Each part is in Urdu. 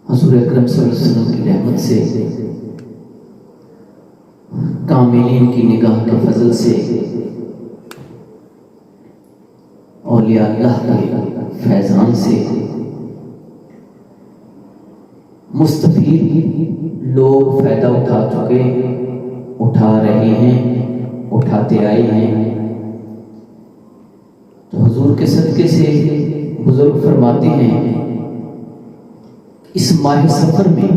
حضور اکرم صلی اللہ علیہ وسلم کی رحمت سے، کاملین کی نگاہ کے فضل سے، اولیاء اللہ کے فیضان سے مستفید لوگ فائدہ اٹھا چکے، اٹھا رہے ہیں، اٹھاتے آئے ہیں۔ تو حضور کے صدقے سے بزرگ فرماتے ہیں اس ماہ سفر میں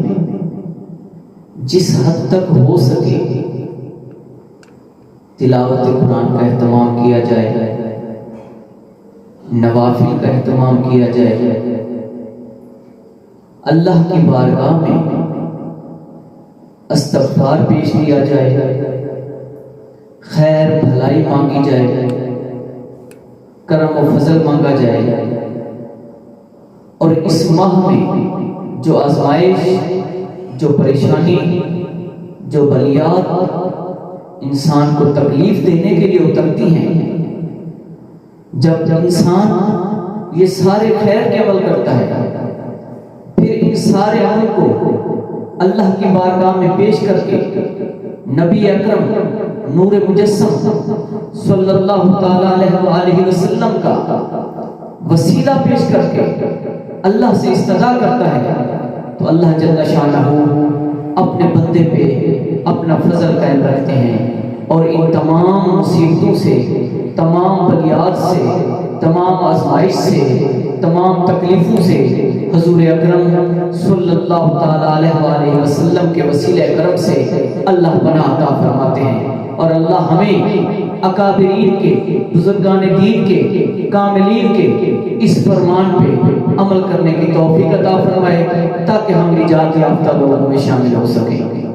جس حد تک ہو سکے تلاوت قرآن کا اہتمام کیا جائے، نوافل کا اہتمام کیا جائے، اللہ کی بارگاہ میں استغفار پیش کیا جائے، خیر بھلائی مانگی جائے، کرم و فضل مانگا جائے، اور اس ماہ میں جو آزمائش، جو پریشانی، جو بلیات انسان کو تکلیف دینے کے لیے اترتی ہیں، جب انسان یہ سارے خیر کے عمل کرتا ہے، پھر ان سارے عمل کو اللہ کی بارگاہ میں پیش کر کے نبی اکرم نور مجسم صلی اللہ تعالی علیہ وسلم کا وسیلہ پیش کر کے اللہ سے استدعا کرتا ہے، تو اللہ جل شانہ اپنے بندے پہ اپنا فضل قائم رکھتے ہیں، اور ان تمام مصیبتوں سے، تمام بلیات سے، تمام آزمائش سے، تمام تکلیفوں سے حضور اکرم صلی اللہ تعالی علیہ وسلم کے وسیلہ کرم سے اللہ پناہ عطا فرماتے ہیں۔ اور اللہ ہمیں اکابرین کے، بزرگان دین کے، کاملین کے اس فرمان پہ عمل کرنے کی توفیق عطا فرمائے، تاکہ ہم نجات یافتہ لوگوں میں شامل ہو سکیں۔